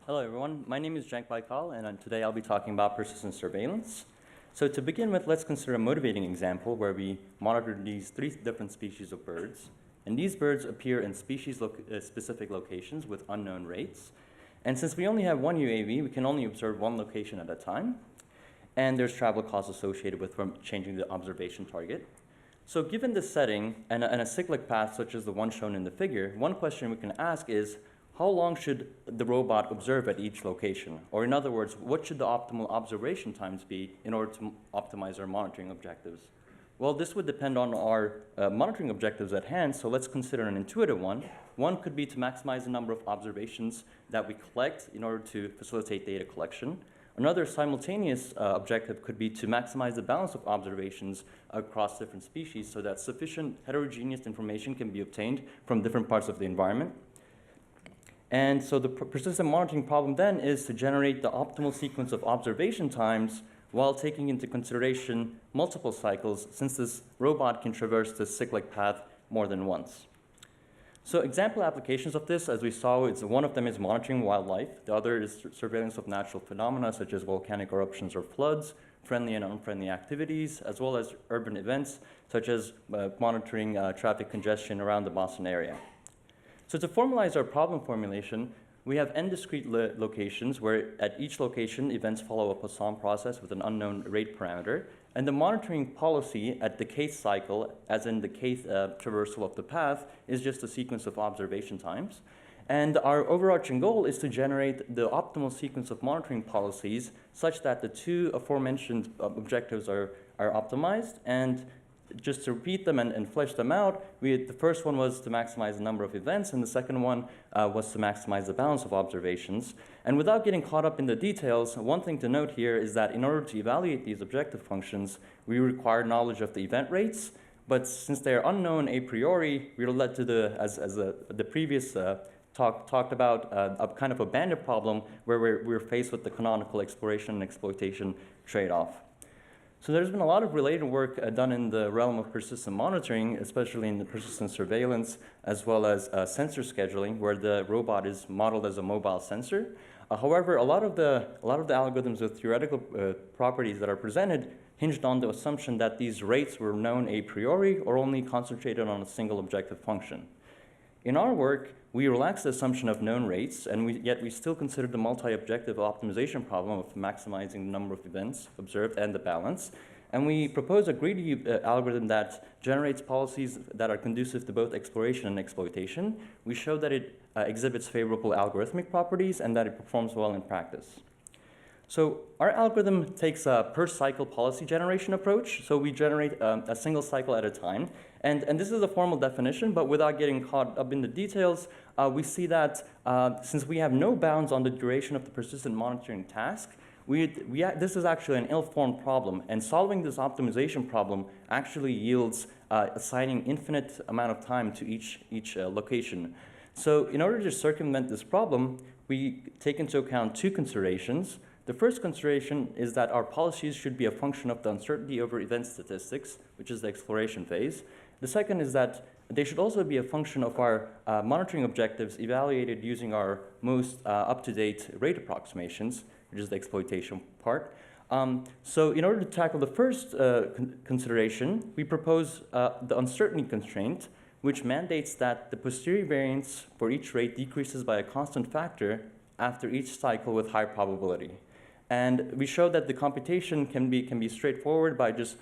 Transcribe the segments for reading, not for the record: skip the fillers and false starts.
Hello everyone, my name is Cenk Baykal and today I'll be talking about persistent surveillance. So to begin with, let's consider a motivating example where we monitored these three different species of birds. And these birds appear in species-specific locations with unknown rates. And since we only have one UAV, we can only observe one location at a time. And there's travel costs associated with changing the observation target. So given this setting and a cyclic path such as the one shown in the figure, one question we can ask is, how long should the robot observe at each location? Or in other words, what should the optimal observation times be in order to optimize our monitoring objectives? Well, this would depend on our monitoring objectives at hand, so let's consider an intuitive one. One could be to maximize the number of observations that we collect in order to facilitate data collection. Another simultaneous objective could be to maximize the balance of observations across different species so that sufficient heterogeneous information can be obtained from different parts of the environment. And so the persistent monitoring problem then is to generate the optimal sequence of observation times while taking into consideration multiple cycles, since this robot can traverse this cyclic path more than once. So example applications of this, as we saw, one of them is monitoring wildlife. The other is surveillance of natural phenomena such as volcanic eruptions or floods, friendly and unfriendly activities, as well as urban events such as monitoring traffic congestion around the Boston area. So to formalize our problem formulation, we have n discrete locations where at each location events follow a Poisson process with an unknown rate parameter. And the monitoring policy at the kth cycle, as in the kth traversal of the path, is just a sequence of observation times. And our overarching goal is to generate the optimal sequence of monitoring policies such that the two aforementioned objectives are optimized. And just to repeat them and flesh them out, the first one was to maximize the number of events, and the second one was to maximize the balance of observations. And without getting caught up in the details, one thing to note here is that in order to evaluate these objective functions, we require knowledge of the event rates, but since they are unknown a priori, we are led to the previous talked about a kind of a bandit problem where we're faced with the canonical exploration and exploitation trade-off. So there's been a lot of related work done in the realm of persistent monitoring, especially in the persistent surveillance, as well as sensor scheduling, where the robot is modeled as a mobile sensor. However, a lot of the algorithms with theoretical properties that are presented hinged on the assumption that these rates were known a priori or only concentrated on a single objective function. In our work, we relaxed the assumption of known rates, and yet we still consider the multi-objective optimization problem of maximizing the number of events observed and the balance. And we propose a greedy algorithm that generates policies that are conducive to both exploration and exploitation. We show that it exhibits favorable algorithmic properties and that it performs well in practice. So our algorithm takes a per cycle policy generation approach. So we generate a single cycle at a time. And this is a formal definition, but without getting caught up in the details, we see that since we have no bounds on the duration of the persistent monitoring task, this is actually an ill-formed problem. And solving this optimization problem actually yields assigning infinite amount of time to each location. So in order to circumvent this problem, we take into account two considerations. The first consideration is that our policies should be a function of the uncertainty over event statistics, which is the exploration phase. The second is that they should also be a function of our monitoring objectives evaluated using our most up-to-date rate approximations, which is the exploitation part. So in order to tackle the first consideration, we propose the uncertainty constraint, which mandates that the posterior variance for each rate decreases by a constant factor after each cycle with high probability. And we show that the computation can be straightforward by just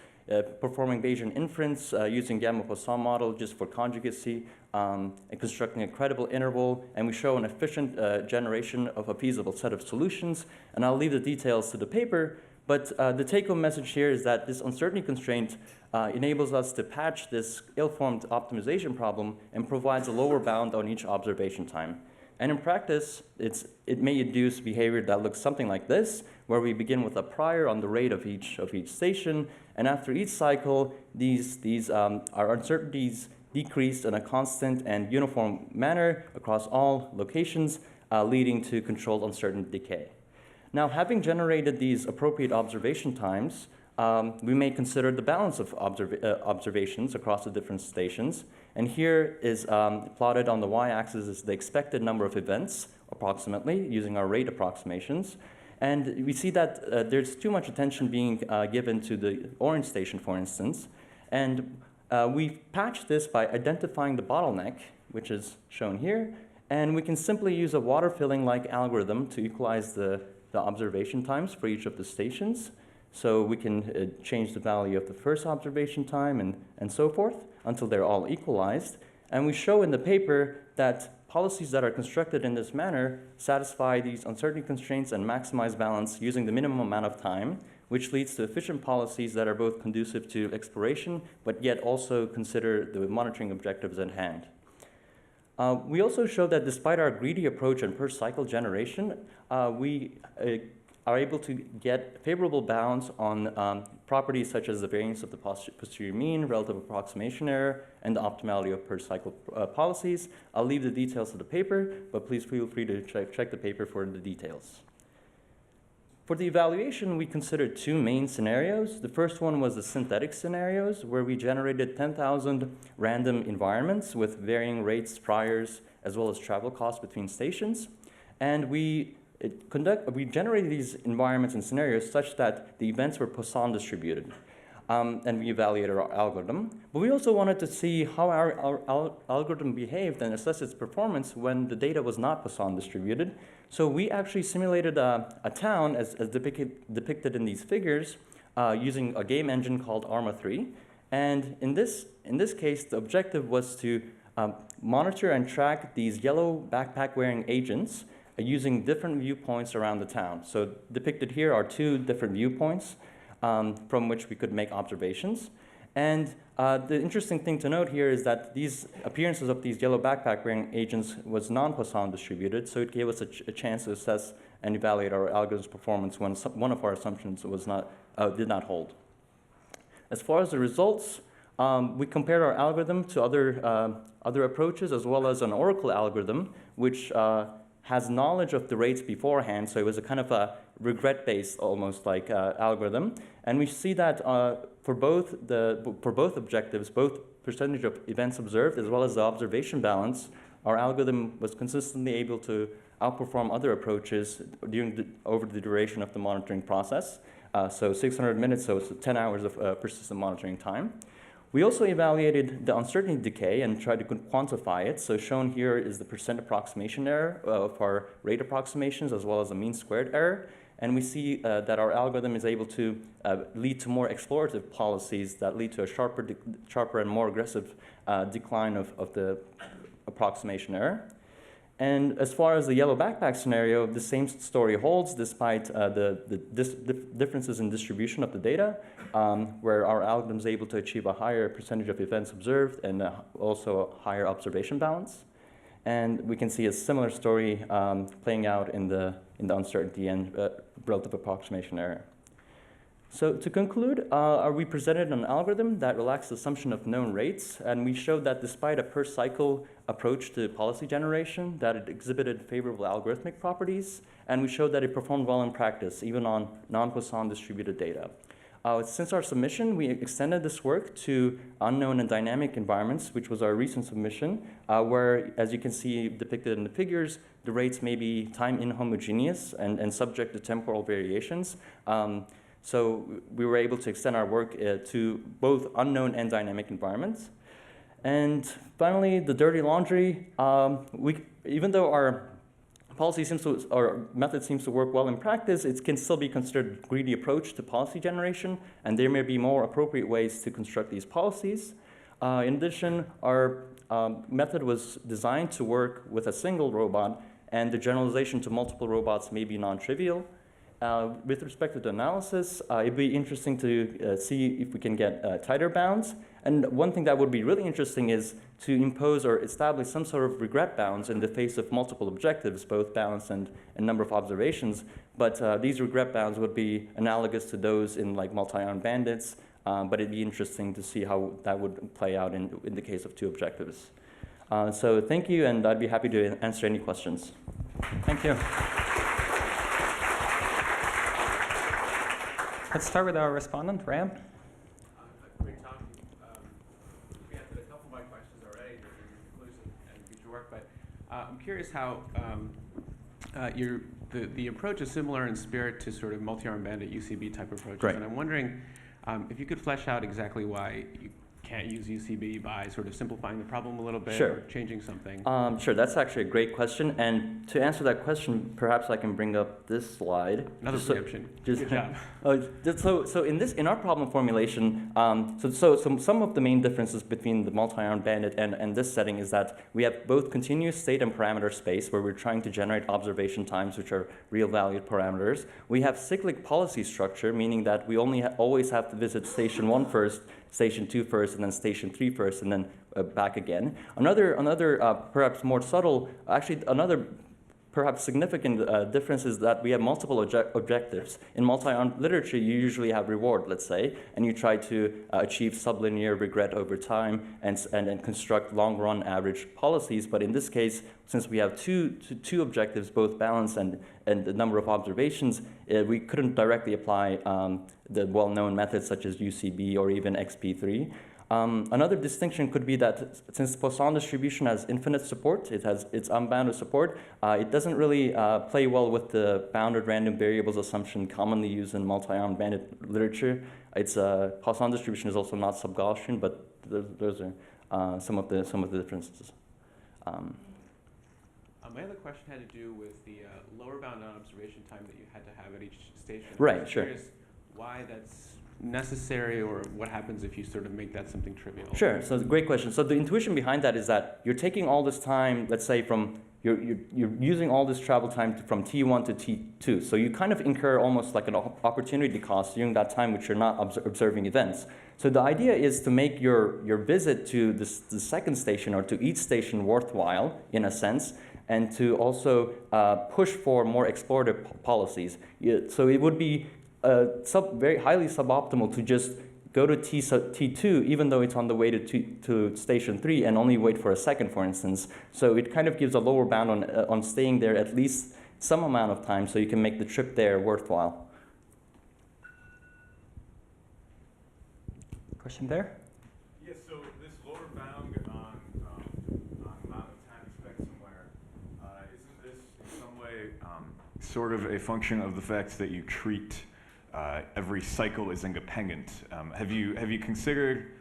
performing Bayesian inference using Gamma-Poisson model just for conjugacy and constructing a credible interval. And we show an efficient generation of a feasible set of solutions. And I'll leave the details to the paper. But the take-home message here is that this uncertainty constraint enables us to patch this ill-formed optimization problem and provides a lower bound on each observation time. And in practice, it may induce behavior that looks something like this, where we begin with a prior on the rate of each station, and after each cycle, our uncertainties decrease in a constant and uniform manner across all locations, leading to controlled uncertainty decay. Now, having generated these appropriate observation times, we may consider the balance of observations across the different stations. And here is plotted on the y-axis is the expected number of events, approximately, using our rate approximations. And we see that there's too much attention being given to the orange station, for instance. And we patched this by identifying the bottleneck, which is shown here. And we can simply use a water filling-like algorithm to equalize the observation times for each of the stations. So we can change the value of the first observation time and so forth until they're all equalized. And we show in the paper that policies that are constructed in this manner satisfy these uncertainty constraints and maximize balance using the minimum amount of time, which leads to efficient policies that are both conducive to exploration, but yet also consider the monitoring objectives at hand. We also show that despite our greedy approach and per cycle generation, we are able to get favorable bounds on properties such as the variance of the posterior mean, relative approximation error, and the optimality of per cycle policies. I'll leave the details of the paper, but please feel free to check the paper for the details. For the evaluation, we considered two main scenarios. The first one was the synthetic scenarios, where we generated 10,000 random environments with varying rates, priors, as well as travel costs between stations. And we generated these environments and scenarios such that the events were Poisson distributed. And we evaluated our algorithm. But we also wanted to see how our algorithm behaved and assess its performance when the data was not Poisson distributed. So we actually simulated a town as depicted in these figures using a game engine called ARMA 3. And in this case, the objective was to monitor and track these yellow backpack-wearing agents using different viewpoints around the town. So depicted here are two different viewpoints from which we could make observations. And the interesting thing to note here is that these appearances of these yellow backpack-wearing agents was non-Poisson distributed, so it gave us a chance to assess and evaluate our algorithm's performance when one of our assumptions was did not hold. As far as the results, we compared our algorithm to other approaches, as well as an Oracle algorithm, which has knowledge of the rates beforehand, so it was a kind of a regret-based, almost like algorithm. And we see that for both objectives, both percentage of events observed as well as the observation balance, our algorithm was consistently able to outperform other approaches over the duration of the monitoring process. So 600 minutes, so it's 10 hours of persistent monitoring time. We also evaluated the uncertainty decay and tried to quantify it. So shown here is the percent approximation error of our rate approximations as well as the mean squared error. And we see that our algorithm is able to lead to more explorative policies that lead to a sharper and more aggressive decline of the approximation error. And as far as the yellow backpack scenario, the same story holds despite the differences in distribution of the data, where our algorithm is able to achieve a higher percentage of events observed and also a higher observation balance. And we can see a similar story playing out in the uncertainty and relative approximation error. So to conclude, we presented an algorithm that relaxed the assumption of known rates, and we showed that despite a per cycle approach to policy generation, that it exhibited favorable algorithmic properties, and we showed that it performed well in practice, even on non-Poisson distributed data. Since our submission, we extended this work to unknown and dynamic environments, which was our recent submission, where, as you can see depicted in the figures, the rates may be time inhomogeneous and subject to temporal variations. So we were able to extend our work to both unknown and dynamic environments. And finally, the dirty laundry. Even though our method seems to work well in practice, it can still be considered a greedy approach to policy generation, and there may be more appropriate ways to construct these policies. In addition, our method was designed to work with a single robot, and the generalization to multiple robots may be non-trivial. With respect to the analysis, it'd be interesting to see if we can get tighter bounds. And one thing that would be really interesting is to impose or establish some sort of regret bounds in the face of multiple objectives, both balance and number of observations. But these regret bounds would be analogous to those in like multi-armed bandits. But it'd be interesting to see how that would play out in the case of two objectives. So thank you, and I'd be happy to answer any questions. Thank you. Let's start with our respondent, Ram. Great talk. We answered a couple of my questions already. work, but I'm curious how the approach is similar in spirit to sort of multi-arm bandit UCB type approaches. Right. And I'm wondering if you could flesh out exactly why you can't use UCB by sort of simplifying the problem a little bit Sure. or changing something. Sure, that's actually a great question. And to answer that question, perhaps I can bring up this slide. Another preemption. Good job. So in our problem formulation, so some of the main differences between the multi-arm bandit and this setting is that we have both continuous state and parameter space where we're trying to generate observation times, which are real valued parameters. We have cyclic policy structure, meaning that we only always have to visit station 1 first, station 2 first, and then station 3 first, and then back again. Another perhaps more subtle, actually another perhaps significant difference is that we have multiple objectives. In multi-arm literature, you usually have reward, let's say, and you try to achieve sublinear regret over time and construct long-run average policies. But in this case, since we have two objectives, both balance and the number of observations, we couldn't directly apply the well-known methods such as UCB or even XP3. Another distinction could be that since Poisson distribution has infinite support, it's unbounded support, it doesn't really play well with the bounded random variables assumption commonly used in multi-arm bandit literature. Poisson distribution is also not sub-Gaussian, but those are some of the differences. My other question had to do with the lower bound on observation time that you had to have at each station. Right, I'm sure. curious why that's necessary, or what happens if you sort of make that something trivial? Sure, so it's a great question. So the intuition behind that is that you're taking all this time, let's say you're using all this travel time from T1 to T2. So you kind of incur almost like an opportunity cost during that time which you're not observing events. So the idea is to make your visit to the second station or to each station worthwhile in a sense, and to also push for more explorative policies. So it would be very highly suboptimal to just go to T2 even though it's on the way to station 3 and only wait for a second, for instance. So it kind of gives a lower bound on staying there at least some amount of time so you can make the trip there worthwhile. Question there? Yes, so this lower bound on amount of time spent somewhere, isn't this in some way sort of a function of the fact that you treat every cycle is independent? Have you considered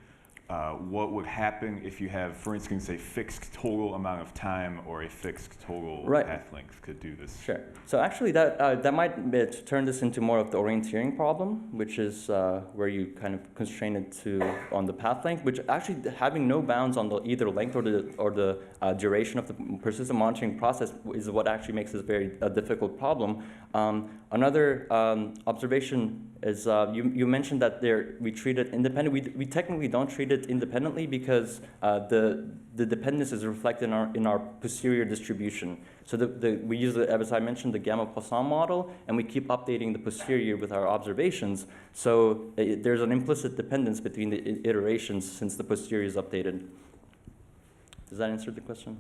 what would happen if you have, for instance, a fixed total amount of time or a fixed total path length could do this? Sure. So actually that might turn this into more of the orienteering problem, which is where you kind of constrain it on the path length, which actually having no bounds on either length or the duration of the persistent monitoring process is what actually makes this very difficult problem. Another observation is you mentioned that we treat it independently. We technically don't treat it independently because the dependence is reflected in our posterior distribution. So we use, as I mentioned, the Gamma-Poisson model, and we keep updating the posterior with our observations. So there's an implicit dependence between the iterations since the posterior is updated. Does that answer the question?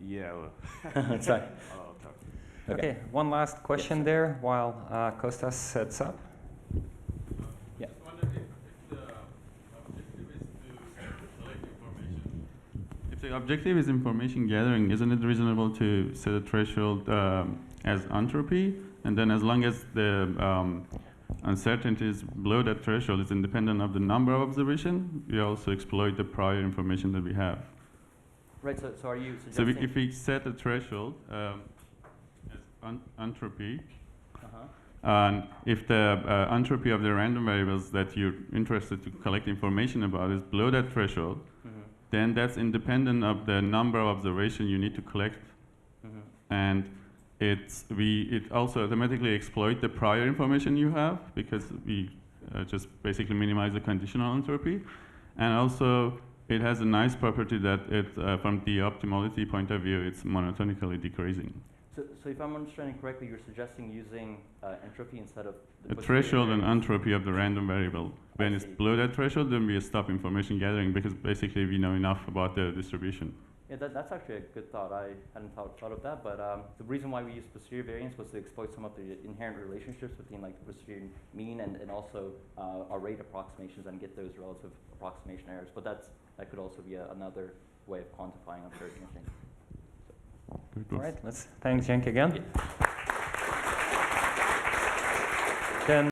Yeah. Sorry. Okay, one last question there while Kostas sets up. Yeah. I wonder if the objective is to collect information. If the objective is information gathering, isn't it reasonable to set a threshold as entropy? And then as long as the uncertainty is below that threshold, it's independent of the number of observation, we also exploit the prior information that we have. Right, so are you suggesting... So if we set a threshold as entropy, and if the entropy of the random variables that you're interested to collect information about is below that threshold, then that's independent of the number of observations you need to collect. And it also automatically exploit the prior information you have because we just basically minimize the conditional entropy. And also it has a nice property that from the optimality point of view, it's monotonically decreasing. So if I'm understanding correctly, you're suggesting using entropy instead of the threshold and entropy of the random variable. When it's below that threshold, then we stop information gathering because basically we know enough about the distribution. Yeah, that's actually a good thought. I hadn't thought of that, but the reason why we use posterior variance was to exploit some of the inherent relationships between like the posterior mean and also our rate approximations and get those relative approximation errors. But that could also be another way of quantifying uncertainty. All right, let's thank Cenk again.